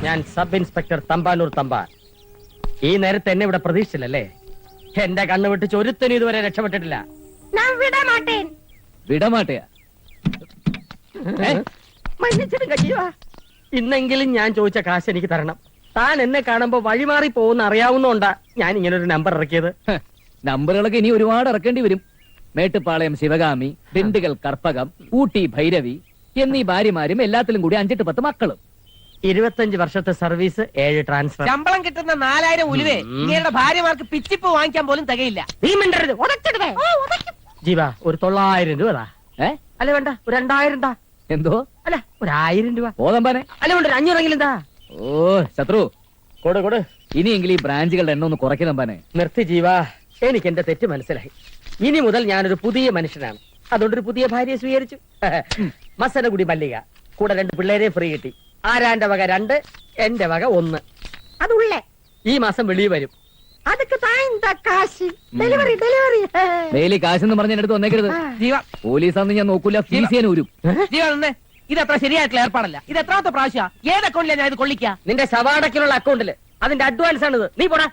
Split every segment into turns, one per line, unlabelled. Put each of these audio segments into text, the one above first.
ഞാൻ sub inspector Thampanoor Thampan. ഈ നേരത്തെ എന്നെ ഇവിടെ പ്രതീക്ഷിച്ചില്ലല്ലേ? എന്റെ കണ്ണു വെട്ടിച്ച് ഒരുത്തനും ഇതുവരെ രക്ഷപ്പെട്ടിട്ടില്ല.
വിടമാട്ടയാ?
ഇന്നെങ്കിലും ഞാൻ ചോദിച്ച കാശ് എനിക്ക് തരണം. താൻ എന്നെ കാണുമ്പോ വഴിമാറി പോകുന്ന അറിയാവുന്നോണ്ടാ ഞാൻ ഇങ്ങനെ ഒരു നമ്പർ ഇറക്കിയത്.
നമ്പറുകളൊക്കെ ഇനി ഒരുപാട് ഇറക്കേണ്ടി വരും. മേട്ടുപ്പാളയം ശിവകാമി, ദിണ്ടുകൽ കർപ്പകം, ഊട്ടി ഭൈരവി എന്നീ ഭാര്യമാരും എല്ലാത്തിലും കൂടി 5-10 മക്കളും.
25 വർഷത്തെ സർവീസ്, 7 ട്രാൻസ്ഫർ.
ശമ്പളം കിട്ടുന്ന 4000 ഉലുവേ ഇങ്ങയുടെ ഭാര്യമാർക്ക് പിച്ചിപ്പ് വാങ്ങിക്കാൻ പോലും തികയില്ല.
നീ മിണ്ടരുത്, ഉടച്ചിടുവേ. ജീവ ഒരു 900 രൂപ താ. അല്ല വേണ്ട, ഒരു 2000 താ.
എന്തോ?
അല്ല ഒരു 1000 രൂപ.
ഓതമ്പാനെ.
അല്ല വേണ്ട, ഒരു 500 താ.
ഓ ശത്രു,
കൊടു കൊടു.
ഇനിയെങ്കിലും ഈ ബ്രാഞ്ചുകളുടെ എണ്ണം ഒന്ന് കുറയ്ക്കുന്നമ്പാനെ.
നിർത്തി ജീവ, എനിക്ക് എന്റെ തെറ്റ് മനസ്സിലായി. ഇനി മുതൽ ഞാനൊരു പുതിയ മനുഷ്യനാണ്. അതുകൊണ്ടൊരു പുതിയ ഭാര്യയെ സ്വീകരിച്ചു. മസനഗുടി മല്ലിക, കൂടെ 2 പിള്ളേരെ ഫ്രീ കിട്ടി. ആരാന്റെ വക 2, എന്റെ വക 1. അതുള്ളേ ഈ മാസം വെളിയിൽ വരും.
ഡെയിലി കാശെന്ന് പറഞ്ഞ അടുത്ത് വന്നേക്കരുത്.
ജീവ,
പോലീസാന്ന് ഞാൻ നോക്കൂല, ഫീസ് ചെയ്യാൻ ഊരും.
ജീവ നിന്ന്. ഇത് അത്ര ശരിയായിട്ടുള്ള ഏർപ്പാടല്ല. ഇത് എത്രാമത്തെ പ്രാവശ്യ? ഏത് അക്കൗണ്ടിലാ ഞാൻ ഇത് കൊള്ളിക്ക?
നിന്റെ ശവാടക്കിലുള്ള അക്കൗണ്ടില്. അതിന്റെ അഡ്വാൻസ് ആണിത്. നീ പോടാ.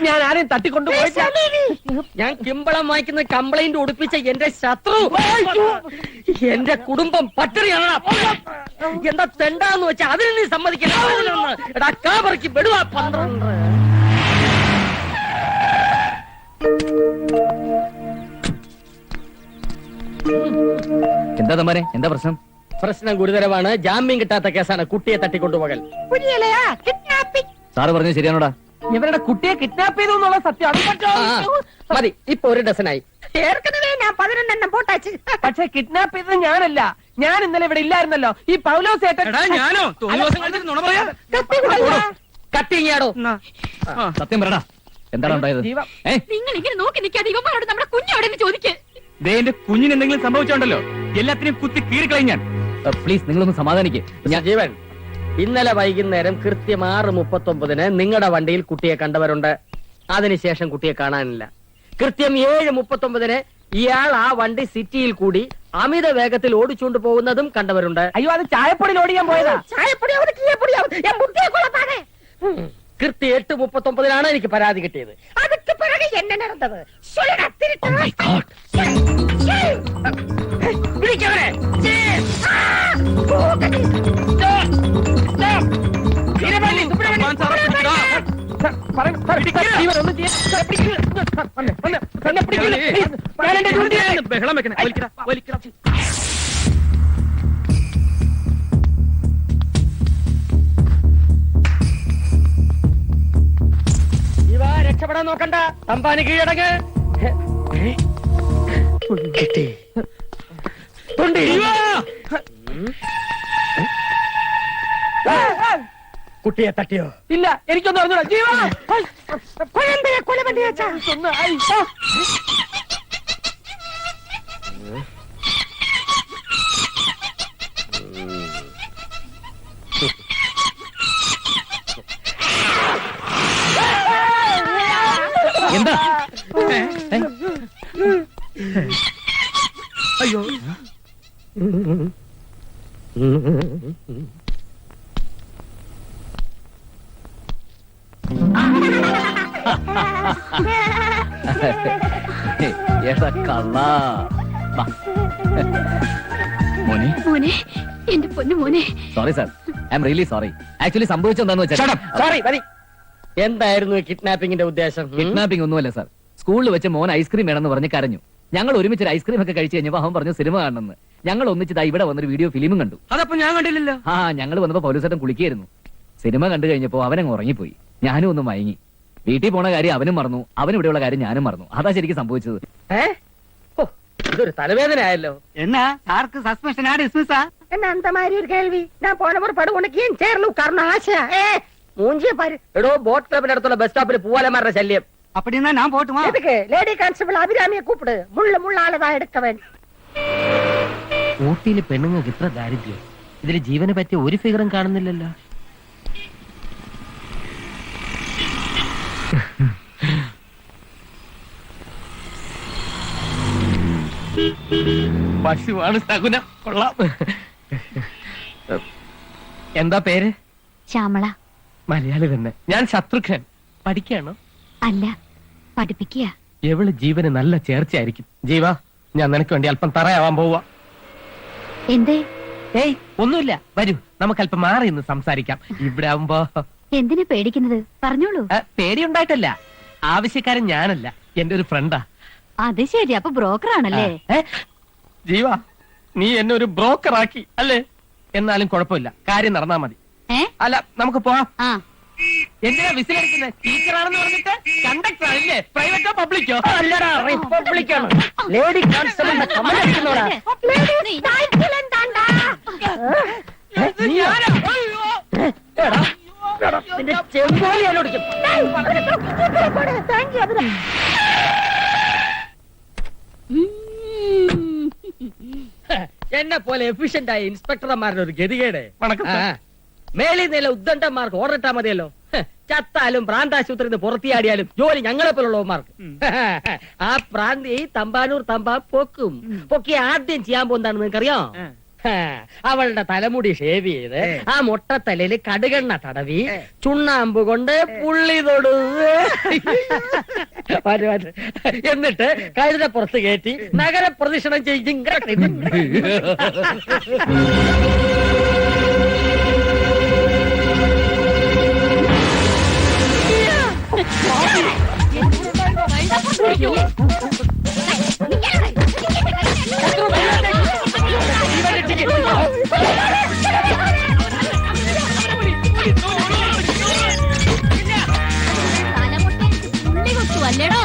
ഞാൻ ആരെയും തട്ടിക്കൊണ്ടുപോയി.
ഞാൻ കിമ്പളം വായിക്കുന്ന കംപ്ലൈന്റ് ഒടുപ്പിച്ച എന്റെ ശത്രു എന്റെ കുടുംബം പട്ടിണിയാണ്. എന്താ തെണ്ടാന്ന് വെച്ചാ അതിന് നീ സമ്മതിക്കില്ല. വിടുവാ 12.
എന്താ തമ്പാനെ, എന്താ പ്രശ്നം?
പ്രശ്നം ഗുരുതരമാണ്. ജാമ്യം കിട്ടാത്ത കേസാണ് കുട്ടിയെ തട്ടിക്കൊണ്ടുപോകൽ.
സാറ് പറഞ്ഞത് ശരിയാണോടാ?
ഇവരുടെ കുട്ടിയെ കിഡ്നാപ്പ് ചെയ്തു എന്നുള്ള സത്യം
മതി. ഇപ്പൊ 1 ഡസനായി.
പക്ഷെ കിഡ്നാപ്പ് ചെയ്തത് ഞാനല്ല. ഞാൻ ഇന്നലെ ഇവിടെ ഇല്ലായിരുന്നല്ലോ. ഈ പൗലോസ്
കട്ടിങ്ങാടോ.
സത്യം പറയടാ, എന്താണ് ഉണ്ടായത്?
നിങ്ങൾ ഇങ്ങനെ നോക്കി നിൽക്കാതെ ഇവന്മാരോട് നമ്മുടെ കുഞ്ഞോടെ ചോദിക്കേ.
എന്റെ കുഞ്ഞിന് എന്തെങ്കിലും സംഭവിച്ചോണ്ടല്ലോ, എല്ലാത്തിനും കുത്തി കീറിക്കളഞ്ഞാൻ.
പ്ലീസ് നിങ്ങളൊന്ന് സമാധാനിക്ക്.
ഞാൻ ജീവൻ, ഇന്നലെ വൈകുന്നേരം കൃത്യം 6:39 നിങ്ങളുടെ വണ്ടിയിൽ കുട്ടിയെ കണ്ടവരുണ്ട്. അതിനുശേഷം കുട്ടിയെ കാണാനില്ല. കൃത്യം 7:39 ഇയാൾ ആ വണ്ടി സിറ്റിയിൽ കൂടി അമിത വേഗത്തിൽ ഓടിച്ചുകൊണ്ട് പോകുന്നതും കണ്ടവരുണ്ട്.
അയ്യോ, അത് ചായപ്പൊടിയിൽ ഓടിക്കാൻ പോയതാ.
കൃത്യം 8:39 എനിക്ക് പരാതി കിട്ടിയത്. എന്നെ നടന്നത്
ബഹളം വെക്കണേ.
രക്ഷപ്പെടാൻ നോക്കണ്ട, തമ്പാന് കീഴടങ്ങ്. കുട്ടിയെ തട്ടിയോ?
ഇല്ല, എനിക്കൊന്നും അറിഞ്ഞൂടാ. ജീവ,
എന്താ?
അയ്യോ,
മോനെ,
മോനെ, എന്റെ പൊന്നു മോനെ.
Sorry sir, I am really sorry. Actually സംഭവിച്ചെന്താന്ന് വെച്ചാൽ,
സോറി മതി. എന്തായിരുന്നു കിഡ്നാപ്പിംഗിന്റെ ഉദ്ദേശം?
കിഡ്നാപ്പിംഗ് ഒന്നുമല്ല സാർ. സ്കൂളിൽ വെച്ച് മോൻ ഐസ്ക്രീം വേണമെന്ന് പറഞ്ഞ് കരഞ്ഞു. ഞങ്ങൾ ഒരുമിച്ച് ഐസ്ക്രീം ഒക്കെ കഴിച്ചു കഴിഞ്ഞപ്പോ അവൻ പറഞ്ഞു സിനിമ കാണണമെന്ന്. ഞങ്ങൾ ഒന്നിച്ചതാ ഇവിടെ വന്നൊരു വീഡിയോ ഫിലിമും കണ്ടു.
അതപ്പോ ഞാൻ കണ്ടില്ലല്ലോ.
ഞങ്ങൾ വന്നപ്പോ പൗലോസേട്ടൻ കുളിക്കായിരുന്നു. സിനിമ കണ്ടു കഴിഞ്ഞപ്പോ അവനങ്ങ് ഉറങ്ങിപ്പോയി. ഞാനും ഒന്ന് മയങ്ങി. വീട്ടിൽ പോണ കാര്യം അവനും മറന്നു, അവനും ഇവിടെയുള്ള കാര്യം ഞാനും മറന്നു. അതാ ശരിക്കും സംഭവിച്ചത്.
ഇതൊരു തലവേദന ആയല്ലോ.
എന്നാ സാർക്ക് സസ്പെൻഷൻ ഡിസ്മിസാ?
എന്നാ അന്തമാരി ഒരു കേൾവി. ഞാൻ പോണവർ പടുകൊണ്ടേയും ചേർന്നു. കാരണം ആശ മൂഞ്ചിയ പാര്. എടോ, ബോട്ട് ക്ലബിന്റെ അടുത്തുള്ള ബസ് സ്റ്റോപ്പിൽ പൂവാലന്മാരുടെ ശല്യം.
அப்படின்னா நான் போட்டுமா?
எதுக்கு? லேடி கான்ஸ்டபிள் அபிராமியை கூப்பிடு. முள்ளாலதா எடுக்கவன்.
ഊട്ടിയിലെ പെണ്ണുങ്ങൾക്ക് ഇത്ര ദാരിദ്ര്യം. ഇതിൽ ജീവനെ പറ്റിയ ഒരു ഫിഗറും കാണുന്നില്ലല്ലോ.
പശുവാണ് സകുനം. കൊള്ളാം.
എന്താ പേര്?
ശ്യാമള.
മലയാളി തന്നെ. ഞാൻ ശത്രുഘ്നൻ. പഠിക്കാണോ?
അല്ല, പഠിപ്പിക്കുക.
എവള് ജീവന് നല്ല ചേർച്ചയായിരിക്കും. ജീവ, ഞാൻ നിനക്ക് വേണ്ടി അല്പം തറയാവാൻ പോവാ.
എന്തേ?
ഏയ് ഒന്നുമില്ല, വരൂ നമുക്ക് അല്പം മാറി നിന്ന് സംസാരിക്കാം. ഇവിടെ ആവുമ്പോ
എന്തിനാ പേടിക്കുന്നത്? പറഞ്ഞോളൂ.
പേടിയുണ്ടായിട്ടല്ല, ആവശ്യക്കാരൻ ഞാനല്ല, എന്റെ ഒരു ഫ്രണ്ടാ.
അത് ശരി, അപ്പൊ ബ്രോക്കർ ആണല്ലേ?
ജീവ, നീ എന്നെ ഒരു ബ്രോക്കർ ആക്കി അല്ലേ? എന്നാലും കുഴപ്പമില്ല, കാര്യം നടന്നാ മതി. അല്ല, നമുക്ക് പോവാം. എന്തിനാ വിസിലടിക്കുന്നത്? ടീച്ചറാണെന്ന് പറഞ്ഞിട്ട് കണ്ടക്ടർ ആണല്ലേ? പ്രൈവറ്റോ പബ്ലിക്കോ?
അല്ലടാ, റിപ്പബ്ലിക്കാണ്. Lady കോൺസ്റ്റബിളിന്റെ comment അടിക്കുന്നോടാ. നിന്റെ ചെമ്പോലി ഞാൻ ഓടിക്കും. എന്നെ പോലെ എഫിഷ്യന്റ് ആയ ഇൻസ്പെക്ടർമാരുടെ ഒരു ഗതികേട്.
വണക്കം സാർ.
മേലിൽ നില ഉദ്ദണ്ഡന്മാർക്ക് ഓർഡിട്ടാ മതിയല്ലോ. ചത്താലും പ്രാന്താശുപത്രിന്ന് പുറത്തിയാടിയാലും ജോലി ഞങ്ങളെ പോലുള്ളവന്മാർക്ക്. ആ പ്രാന്തി തമ്പാനൂർ തമ്പാ പൊക്കി ആദ്യം ചെയ്യാൻ പോകുന്നതാണ് നിങ്ങൾക്കറിയോ? അവളുടെ തലമുടി ഷേവ് ചെയ്ത് ആ മൊട്ടത്തലയില് കടുകെണ്ണ തടവി ചുണ്ണാമ്പ് കൊണ്ട് പുള്ളി തൊടു, എന്നിട്ട് കഴുത പുറത്ത് കയറ്റി നഗരപ്രദക്ഷിണം ചെയ്യും.
അല്ലേടോ?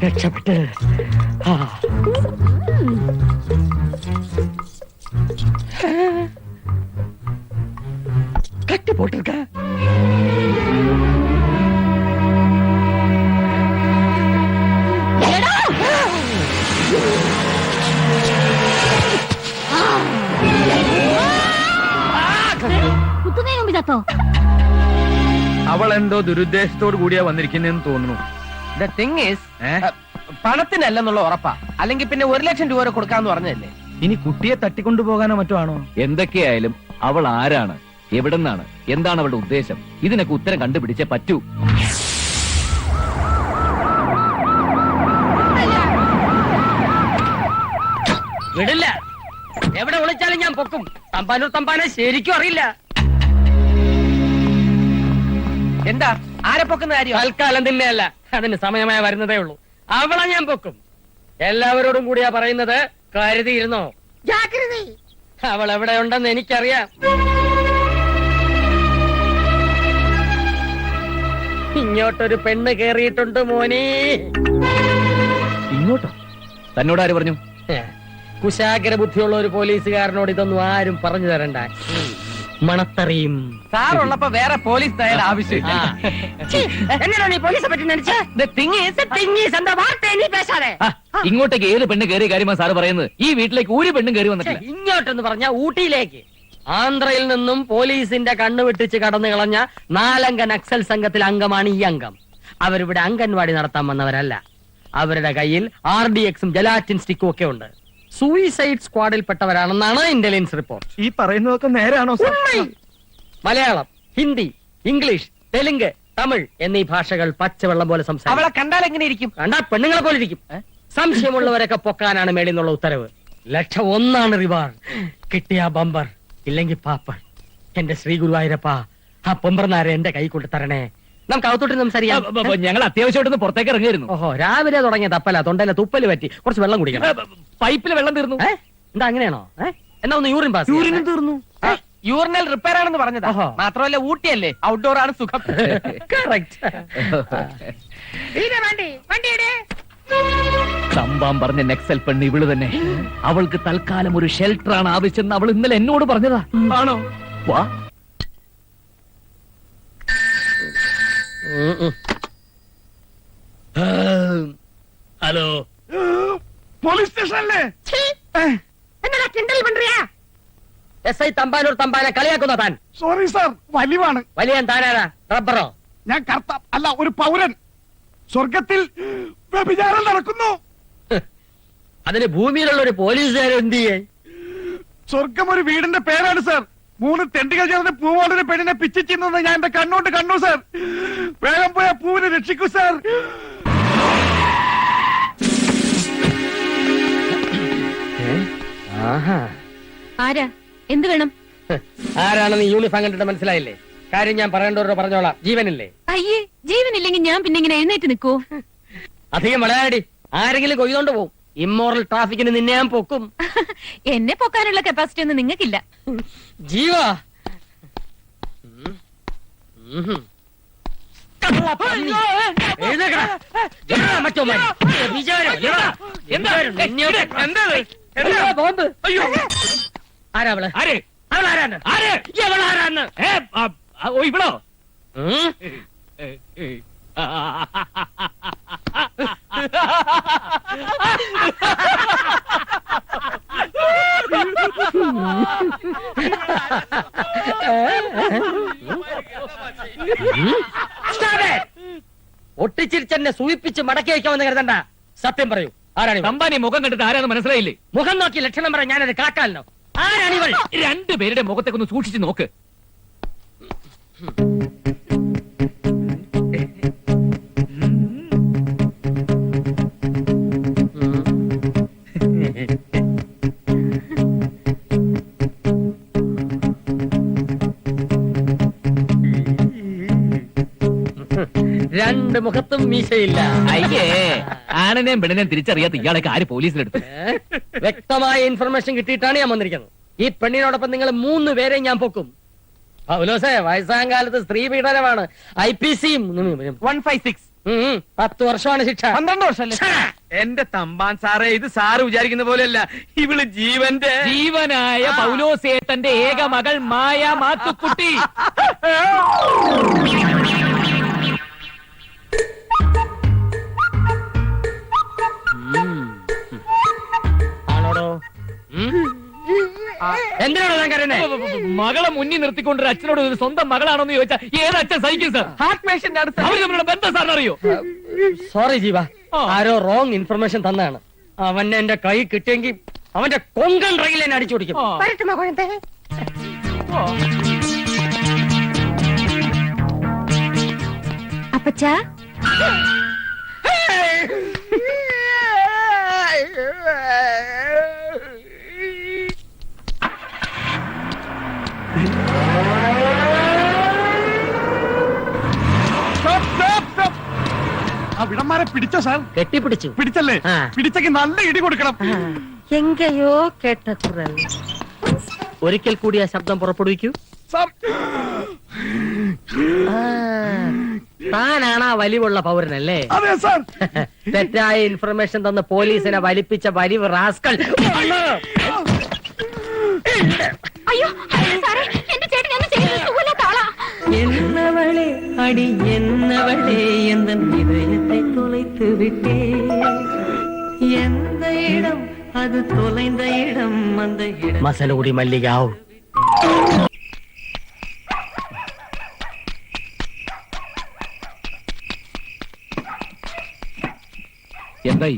രക്ഷപ്പെട്ട് കട്ടി പോട്ടിருக்க.
കുത്തുന്നതിന് മുമ്പ് ചത്തോ?
അവൾ എന്തോ ദുരുദ്ദേശത്തോട് കൂടിയാ വന്നിരിക്കുന്നതെന്ന് തോന്നുന്നു.
The thing is, പണത്തിനല്ലെന്നുള്ള ഉറപ്പാ. അല്ലെങ്കിൽ പിന്നെ 1 ലക്ഷം രൂപ വരെ കൊടുക്കാന്ന് പറഞ്ഞതല്ലേ?
ഇനി കുട്ടിയെ തട്ടിക്കൊണ്ടുപോകാനോ മറ്റോ ആണോ?
എന്തൊക്കെയായാലും അവൾ ആരാണ്, എവിടെന്നാണ്, എന്താണ് അവളുടെ ഉദ്ദേശം, ഇതിനൊക്കെ ഉത്തരം കണ്ടുപിടിച്ചേ പറ്റൂ.
വിടില്ല. എവിടെ വിളിച്ചാലും ഞാൻ പൊക്കും. തമ്പാനൂർ തമ്പാനെ ശരിക്കും അറിയില്ല.
എന്താ ആരെ പൊക്കുന്ന കാര്യം?
തൽക്കാലം തന്നെയല്ല, അതിന് സമയമായി വരുന്നതേ ഉള്ളൂ. അവളെ ഞാൻ പൊക്കും. എല്ലാവരോടും കൂടിയാ പറയുന്നത്, കരുതിയിരുന്നോ. അവൾ എവിടെ ഉണ്ടെന്ന് എനിക്കറിയാം. ഇങ്ങോട്ടൊരു പെണ്ണ് കേറിയിട്ടുണ്ട് മോനെ.
ഇങ്ങോട്ടോ? തന്നോട് ആര് പറഞ്ഞു?
കുശാഗ്ര ബുദ്ധിയുള്ള ഒരു പോലീസുകാരനോട് ഇതൊന്നും ആരും പറഞ്ഞു തരണ്ട. മണത്തറിയും.
സാറുള്ളപ്പോ വേറെ പോലീസ് തയ്യാറ ആവശ്യമില്ല.
ഇങ്ങോട്ടേക്ക് ഏത് പെണ്ണ് കയറിയ കാര്യമാണ് സാറ് പറയുന്നത്? ഈ വീട്ടിലേക്ക് ഒരു പെണ്ണും കയറി വന്നിട്ടില്ല.
ഇങ്ങോട്ടെന്ന് പറഞ്ഞ ഊട്ടിയിലേക്ക്. ആന്ധ്രയിൽ നിന്നും പോലീസിന്റെ കണ്ണു വെട്ടിച്ച് കടന്നു കളഞ്ഞ 4 അംഗ നക്സൽ സംഘത്തിൽ അംഗമാണ് ഈ അംഗം. അവരിവിടെ അംഗൻവാടി നടത്താൻ വന്നവരല്ല. അവരുടെ കയ്യിൽ RDXും ജലാറ്റിൻ സ്റ്റിക്കും ഒക്കെ ഉണ്ട്. സൂയിസൈഡ് സ്ക്വാഡിൽപ്പെട്ടവരാണെന്നാണ് ഇന്റലിജൻസ് റിപ്പോർട്ട്.
ഈ പറയുന്നതൊക്കെ നേരാണോ?
മലയാളം, ഹിന്ദി, ഇംഗ്ലീഷ്, തെലുങ്ക്, തമിഴ് എന്നീ ഭാഷകൾ പച്ചവെള്ളം പോലെ സംസാരിക്കും.
അവളെ കണ്ടാൽ എങ്ങനെ ഇരിക്കും?
കണ്ടാ പെണ്ണുങ്ങളെ പോലെ ഇരിക്കും. സംശയമുള്ളവരൊക്കെ പൊക്കാനാണ് മേളിൽ നിന്നുള്ള ഉത്തരവ്. 1,01,000 റിവാർഡ്. കിട്ടിയ ബമ്പർ, ഇല്ലെങ്കിൽ പാപ്പർ. എന്റെ ശ്രീ ഗുരുവായൂരപ്പ, ആ പൊമ്പർനാരെ എന്റെ കൈ കൊണ്ട് തരണേ. നമുക്ക് അകത്തോട്ട് സംസാരിക്കാം.
ഞങ്ങൾ അത്യാവശ്യമായിട്ടൊന്ന് പുറത്തേക്ക് ഇറങ്ങിയിരുന്നു.
ഓഹോ, രാവിലെ തുടങ്ങിയ തപ്പല, തൊണ്ടയിലെ തുപ്പല് പറ്റി. കുറച്ച് വെള്ളം കുടിക്കണം.
പൈപ്പിൽ വെള്ളം തീർന്നു.
എന്താ അങ്ങനെയാണോ? എന്നാ ഒന്ന് യൂറിൻ പാസ്.
യൂറിനും തീർന്നു. യൂറിനൽ റിപ്പയർ ആണെന്ന് പറഞ്ഞതാ. മാത്രമല്ല ഊട്ടിയല്ലേ, ഔട്ട്ഡോർ ആണ് സുഖം.
സംഭവം പറഞ്ഞ നെക്സൽ പെണ്ണ് ഇവള് തന്നെ. അവൾക്ക് തൽക്കാലം ഒരു ഷെൽട്ടർ ആണ് ആവശ്യം. അവൾ ഇന്നലെ എന്നോട് പറഞ്ഞതാ.
ആണോ?
വാ.
ഹലോ,
പോലീസ് സ്റ്റേഷനല്ലേ?
എന്നടാ കിണ്ടൽ പண்றியா? എസ് ഐ തമ്പാനൂർ തമ്പാനെ കളിയാക്കുന്ന താൻ.
സോറി സാർ, വലിവാണ്.
വലിയ താനാരാ? റബ്ബറോ?
ഞാൻ അല്ല, ഒരു പൗരൻ. സ്വർഗത്തിൽ വ്യഭിചാരം നടക്കുന്നു.
അതിന് ഭൂമിയിലുള്ള ഒരു പോലീസുകാരൻ എന്ത് ചെയ്യേ?
സ്വർഗം ഒരു വീടിന്റെ പേരാണ് സാർ. 3 തെണ്ടികൾ ചേർന്ന് പൂവോടൊരു പെണ്ണിനെ പിച്ചു ചെയ്യുന്നത് ഞാൻ എന്റെ കണ്ണോട്ട് കണ്ടു സാർ. വേഗം പോയ പൂവിനെ രക്ഷിക്കൂ സാർ.
ആരാ? എന്ത് വേണം?
ആരാണെന്ന് യൂണിഫോം കണ്ടിട്ട് മനസ്സിലായില്ലേ? കാര്യം ഞാൻ പറയേണ്ടവരോട് പറഞ്ഞോളാം. ജീവനില്ലേ?
അയ്യേ, ജീവനില്ലെങ്കിൽ ഞാൻ പിന്നെ ഇങ്ങനെ എഴുന്നേറ്റ് നിൽക്കൂ?
അധികം വളയാടി. ആരെങ്കിലും കൊയ്തോണ്ട് പോവും. ഇമ്മോറൽ ട്രാഫിക്കിന് നിന്നെ ഞാൻ പൊക്കും.
എന്നെ പൊക്കാനുള്ള കപ്പാസിറ്റി ഒന്നും നിങ്ങൾക്കില്ല.
ജീവ ആരാവള്? അവളാരാണ്? അവളാരാണ്?
ഓ ഇവളോ?
ഒട്ടിച്ചിരിച്ചെന്നെ സൂയിപ്പിച്ച് മടക്കി വയ്ക്കാമെന്ന് കരുതണ്ട. സത്യം പറയൂ, ആരാണ്?
തമ്പാനി മുഖം കണ്ടിട്ട് ആരാന്ന് മനസ്സിലായില്ലേ?
മുഖം നോക്കി ലക്ഷണം പറയാൻ ഞാനത് കാക്കാലോ? ആരാണിവൾ?
രണ്ടുപേരുടെ മുഖത്തേക്ക് ഒന്ന് സൂക്ഷിച്ചു നോക്ക്.
രണ്ട് മുഖത്തും മീശയില്ല.
അയ്യേ, ആണിനെയും പെണ്ണിനെയും തിരിച്ചറിയാത്ത ഇയാളൊക്കെ ആര് പോലീസിലെടുത്തു?
വ്യക്തമായ ഇൻഫർമേഷൻ കിട്ടിയിട്ടാണ് ഞാൻ വന്നിരിക്കുന്നത്. ഈ പെണ്ണിനോടൊപ്പം നിങ്ങൾ 3 പേരെയും ഞാൻ പൊക്കും. പൗലോസേ, വയസ്സാം കാലത്ത് സ്ത്രീ പീഡനമാണ്. IPC
156.
10 വർഷമാണ് ശിക്ഷ.
12 വർഷമല്ലേ? എന്റെ തമ്പാൻ സാറേ, ഇത് സാറ് വിചാരിക്കുന്ന പോലെയല്ല. ഇവള്
ജീവനായ പൗലോസേട്ടന്റെ ഏക മകൾ മായ മാത്തുക്കുട്ടി.
ആണോടോ? എന്തിനാണോ ഞാൻ കരുതേ?
മകളെ മുന്നിൽ നിർത്തിക്കൊണ്ടൊരു അച്ഛനോട് ഒരു സ്വന്തം മകളാണോന്ന് ചോദിച്ചാൽ ഏത് അച്ഛൻ സഹിക്കും സാർ?
ഹാർട്ട് പേഷ്യന്റ് അടുത്ത്
അവർ തമ്മിലുള്ള ബന്ധം സാറിന് അറിയോ?
സോറി ജീവ, ആരോ റോങ് ഇൻഫർമേഷൻ തന്നാണ്. അവനെ എന്റെ കൈ കിട്ടിയെങ്കിൽ അവന്റെ കൊങ്കൺ റെയിൽ എന്നെ അടിച്ചു പിടിക്കും.
അപ്പച്ചാ,
ആ വിടന്മാരെ പിടിച്ചോ സാർ?
കെട്ടിപ്പിടിച്ചു.
പിടിച്ചല്ലേ?
ആ.
പിടിച്ചെങ്കിൽ നല്ല ഇടി കൊടുക്കണം.
എങ്കയോ കേട്ട കുറൽ. ഒരിക്കൽ കൂടി ആ ശബ്ദം പുറപ്പെടുവിക്കൂ.
സാർ,
താനാണ് ആ വലിവുള്ള പൗരനല്ലേ?
അതെ സാർ.
തെറ്റായ ഇൻഫർമേഷൻ തന്ന് പോലീസിനെ വലിപ്പിച്ച വലിവ് റാസ്കൽ.
അയ്യോ സാറേ, എന്റെ ചേട്ടൻ ഒന്നും ചെയ്യുന്നത് സുഖമില്ലാത്ത ആളാ.
എന്നവളെ അടി എന്നവളെ എന്ന இதயத்தை தொலைத்து விட்டே எந்த இடம் அது தொலைந்த இடம் அந்த இடம் മസനഗുടി മല്ലികാവ്.
എന്തായി?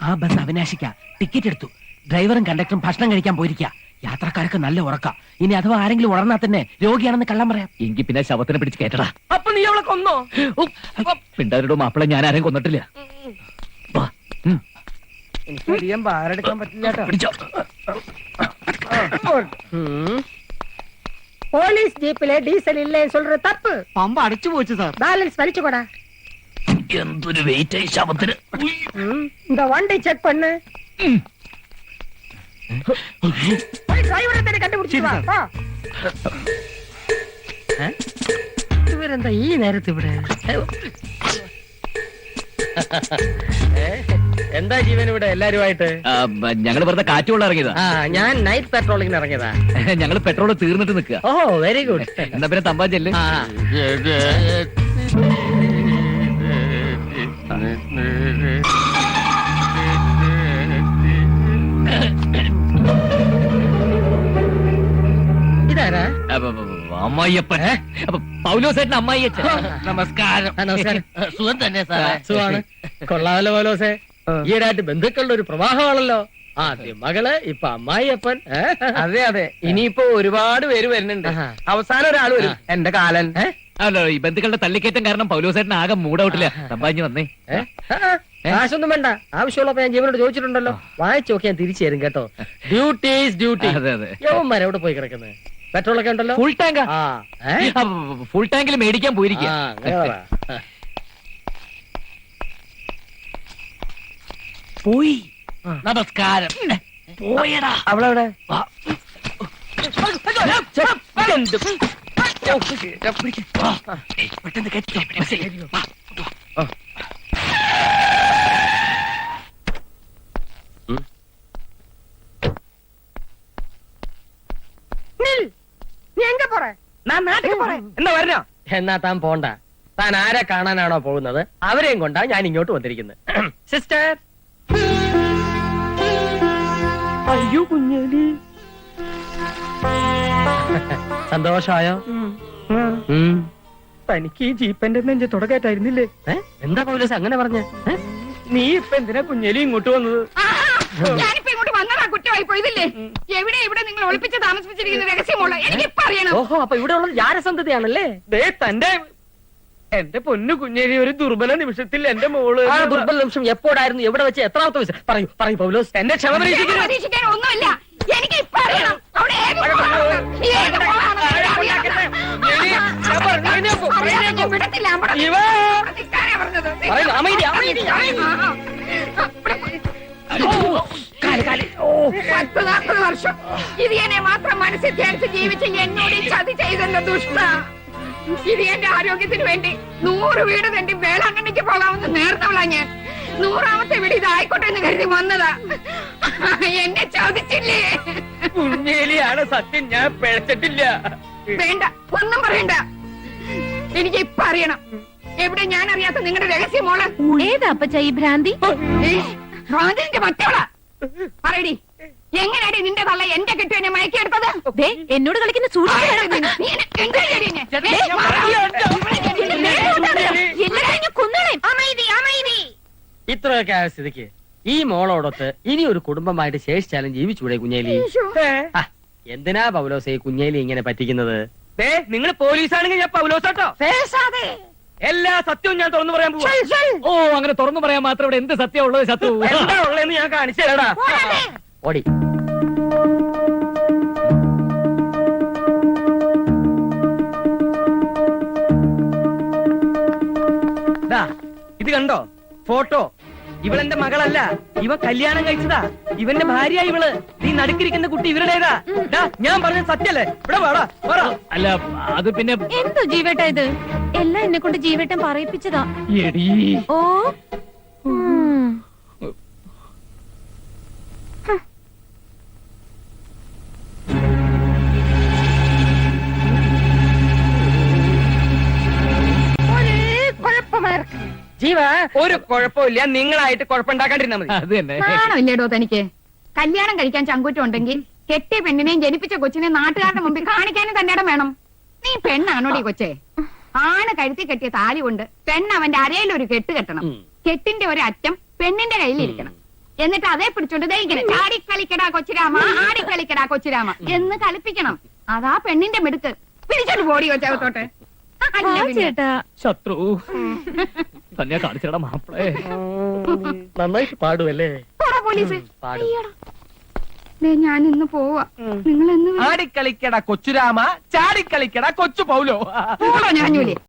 ആ ബസ് അവിനാശിക്ക. ടിക്കറ്റ് എടുത്തു. ഡ്രൈവറും കണ്ടക്ടറും ഭക്ഷണം കഴിക്കാൻ പോയിരിക്കുക. യാത്രക്കാർക്ക് നല്ല ഉറക്ക. ഇനി അഥവാ ആരെങ്കിലും ഉണർന്നാൽ തന്നെ രോഗിയാണെന്ന് കള്ളം പറയാം.
എങ്കിൽ പിന്നെ ശവത്തിനെ പിടിച്ച് കേട്ടടാ.
അപ്പൊ നീ അവളെ കൊന്നോ?
പിണ്ടാരുടെ മാപ്പിളെ ഞാൻ ആരെയും കൊന്നിട്ടില്ല. വാ,
എനിക്ക് അധികം ഭാരെടുക്കാൻ പറ്റില്ല കേട്ടോ.
പിടിച്ചോ.
പോലീസ് ജീപ്പിലെ ഡീസൽ ഇല്ലേ சொல்ற തപ്പ്.
പമ്പ അടിച്ചു പോച്ചു സാർ.
ബാലൻസ് വലിച്ചുകൊടാ.
എന്തൊരു വെയിറ്റ് ആയി ശവത്തിന്.
இந்த വണ്ടി ചെക്ക് பண்ணு. ഡ്രൈവറെ തന്നെ കണ്ടുപിടിച്ചു. ഇവരെന്താ ഈ നേരത്ത് ഇവിടെ? എന്താ ജീവൻ ഇവിടെ എല്ലാരുമായിട്ട്?
ഞങ്ങള് വെറുതെ കാറ്റുകൊള്ള ഇറങ്ങിയതാ.
ആ, ഞാൻ നൈറ്റ് പെട്രോളിങ്ങിന് ഇറങ്ങിയതാ.
ഞങ്ങള് പെട്രോൾ തീർന്നിട്ട് നിൽക്കുക.
ഓ, വെരി ഗുഡ്.
എന്നാ പിന്നെ തമ്പാൻ ചെല്ല്. അമ്മായിയപ്പൻ അപ്പൊ പൗലോസേട്ടൻ അമ്മായിയച്ഛൻ.
നമസ്കാരം.
നമസ്കാരം.
സുഖം തന്നെ സാറേ.
സുഖമാണ്. കൊള്ളാമല്ലോ പോലോസെ. ഈയിടായിട്ട് ബന്ധുക്കളുടെ ഒരു പ്രവാഹമാണല്ലോ. ആദ്യം മകള്, ഇപ്പൊ അമ്മായിയപ്പൻ.
അതെ അതെ, ഇനിയിപ്പോ ഒരുപാട് പേര് വരുന്നുണ്ട്.
ആഹാ.
അവസാനം ഒരാൾ വരും, എന്റെ കാലൻ.
അല്ലോ ഈ ബന്ധുക്കളുടെ തള്ളിക്കയറ്റം കാരണം പൗലോസേട്ടൻ ആകെ മൂടൗട്ടില്ല. തമ്പാഞ്ഞു വന്നേ.
കാശൊന്നും വേണ്ട. ആവശ്യമുള്ളപ്പോ ഞാൻ ജീവനോട് ചോദിച്ചിട്ടുണ്ടല്ലോ. വായിച്ചു നോക്കി ഞാൻ തിരിച്ചു തരും കേട്ടോ. Duty is duty.
അതെ അതെ.
യവന്മാരെ എവിടെ പോയി കിടക്കുന്നത്? പെട്രോൾ ഒക്കെ ഉണ്ടല്ലോ.
ഫുൾ ടാങ്കാ.
ആ
ഫുൾ ടാങ്കിൽ മേടിക്കാൻ പോയിരിക്കുക.
അങ്ങനെ പറ.
പോയി.
നമസ്കാരം.
പോയടാ.
അവളെവിടെ?
പെട്ടെന്ന് കയറ്റിക്കോ.
എന്നാ വരണോ?
എന്നാ താൻ പോണ്ട. താൻ ആരെ കാണാനാണോ പോകുന്നത് അവരെയും കൊണ്ടാ ഞാൻ ഇങ്ങോട്ട് വന്നിരിക്കുന്നത്. സിസ്റ്റർ. അയ്യോ കുഞ്ഞേലി. സന്തോഷായോ?
തനിക്ക് ഈ ജീപ്പന്റെ നെഞ്ച് തുടക്കാറ്റായിരുന്നില്ലേ?
എന്താ പൗലോസ് അങ്ങനെ പറഞ്ഞ?
നീ ഇപ്പൊ എന്തിനാ കുഞ്ഞേലി ഇങ്ങോട്ട് വന്നത്?
ഞാനിപ്പോ ഇങ്ങോട്ട് വന്നതാ കുറ്റമായി പോയതില്ലേ? ഇവിടെ നിങ്ങൾ ഒളിപ്പിച്ച് താമസിപ്പിച്ചിരിക്കുന്ന രഹസ്യമുള്ള എനിക്കിപ്പോ അറിയണം.
ഓഹോ, അപ്പൊ ഇവിടെ ഉള്ളത് ജാരസന്ധതയാണല്ലേ?
ദേ തന്റെ എന്റെ പൊന്നു കുഞ്ഞേലി, ഒരു ദുർബല നിമിഷത്തിൽ എന്റെ മോള്
ആ ദുർബല നിമിഷം എപ്പോഴായിരുന്നു, എവിടെ വെച്ച്, എത്രാമത്തെ വയസ്സ്? പറയൂ പറയൂ പൗലോസ്.
എന്റെ ക്ഷമ പരീക്ഷിക്കുന്നു.
പരീക്ഷിക്കാൻ ഒന്നുമില്ല. എനിക്ക് ഇപ്പൊ അറിയണം. അവിടെ ഏത് മോളാണ്? ഏത് മോളാണ്? ഞാൻ വിടത്തില്ല. അവിടെ നിൽക്കാനാ പറഞ്ഞത്.
പറയുന്നു, അമൈദി, അമൈദി, അമൈദി.
40 വർഷം ഇത് എന്നെ മാത്രം മനസ്സിൽ ധ്യാനിച്ച് ജീവിച്ച് എന്നോട് ഈ ചതി ചെയ്തല്ലോ ദുഷ്ട. ഇത് എന്റെ ആരോഗ്യത്തിന് വേണ്ടി 100 വീട് തണ്ടി വേളാങ്കണ്ണിക്ക് പോകാമെന്ന് നേർന്നവളാ ഞാൻ. 100ാമത്തെ വീട് ഇതായിക്കോട്ടെ എന്ന് കരുതി വന്നതാ. എന്നെ ചോദിച്ചില്ലേ?
കുഞ്ഞേലിയാണ് സത്യം, ഞാൻ പിഴച്ചിട്ടില്ല.
വേണ്ട, ഒന്നും പറയണ്ട. എനിക്ക് ഇപ്പൊ അറിയണം. എവിടെ ഞാൻ അറിയാത്ത നിങ്ങളുടെ രഹസ്യ മോള്?
ഏതാ അപ്പച്ച ഈ ഭ്രാന്തി?
ഭ്രാന്തിന്റെ മറ്റവളാ. പറയടി, എങ്ങനെയാടി നിന്റെ തള്ള എന്റെ കെട്ടു എന്നെ മയക്കിയെടുത്തത്?
ദേ, എന്നോട് കളിക്കുന്ന സൂക്ഷിച്ചു.
ഇത്രയൊക്കെ ആയ സ്ഥിതിക്ക് ഈ മോളോടൊത്ത് ഇനി ഒരു കുടുംബമായിട്ട് ശേഷിച്ചാലും ജീവിച്ചൂടെ കുഞ്ഞേലി? ആ, എന്തിനാ പൗലോസ് ഈ കുഞ്ഞേലി ഇങ്ങനെ പറ്റിക്കുന്നത്?
ദേ നിങ്ങൾ പോലീസാണെങ്കിൽ ഞാൻ പൗലോസാട്ടോ. എല്ലാ സത്യവും ഞാൻ തുറന്നു പറയാൻ പോവാ.
ഓ, അങ്ങനെ തുറന്നു പറയാൻ മാത്രം ഇവിടെ എന്ത് സത്യം ഉള്ളത് ശത്രു?
എന്താ ഉള്ളതെന്ന് ഞാൻ കാണിച്ചു തരാടാ.
ഓടി.
ദാ, ഇത് കണ്ടോ ഫോട്ടോ? ഇവളെന്റെ മകളല്ല, ഇവ കല്യാണം കഴിച്ചതാ. ഇവന്റെ ഭാര്യ ഇവള്. നീ നടുക്കിരിക്കുന്ന കുട്ടി ഇവരുടേതാ. ദാ, ഞാൻ പറഞ്ഞ സത്യല്ലേ? ഇവിടെ വാടാ, വാടാ.
അല്ല, അത് പിന്നെ
എന്തോ ജീവേട്ട ഇത്? എല്ലാം എന്നെ കൊണ്ട് ജീവേട്ടൻ പറയിപ്പിച്ചതാ.
എടീ.
ഓ ഉം.
ജീവ,
ഒരു കുഴപ്പമില്ല, നിങ്ങളായിട്ട് കുഴപ്പമുണ്ടാക്കാണ്ടിരുന്നാ മതി.
അത് തന്നെ.
നാണമില്ലേടോ തനിക്ക്? കല്യാണം കഴിക്കാൻ ചങ്കൂറ്റം ഉണ്ടെങ്കിൽ കെട്ടിയ പെണ്ണിനെയും ജനിപ്പിച്ച കൊച്ചിനെയും നാട്ടുകാരുടെ മുമ്പിൽ കാണിക്കാനും തന്റെ ഇടം വേണം. നീ പെണ്ണാണോടി കൊച്ചേ? ആണ് കഴുത്തി കെട്ടിയ താലി കൊണ്ട് പെണ്ണ് അവന്റെ അരയിൽ ഒരു കെട്ട് കെട്ടണം. കെട്ടിന്റെ ഒരു അറ്റം പെണ്ണിന്റെ കയ്യിലിരിക്കണം. എന്നിട്ട് അതേ പിടിച്ചോണ്ട് ദേ ഇങ്ങനെ ആടിക്കളിക്കടാ കൊച്ചുരാമ, ആടിക്കളിക്കടാ കൊച്ചുരാമ എന്ന് കളിപ്പിക്കണം. അതാ പെണ്ണിന്റെ മിടുക്ക്. പിടിച്ചോണ്ട് പോടി കൊച്ചകത്തോട്ടെ.
ആ ചേട്ടാ,
ശത്രു തന്നെ കാണിച്ചടാ മാപ്പിളേ.
നന്നായിട്ട് പാടുവല്ലേ?
പോടാ പോലീസ്.
പാടും.
ഞാൻ ഇന്ന് പോവാ. നിങ്ങൾ എന്ന്
ആടിക്കളിക്കട കൊച്ചുരാമ, ചാടിക്കളിക്കട കൊച്ചു പൗലോ.
പോടോ ഞാൻ ജോലി.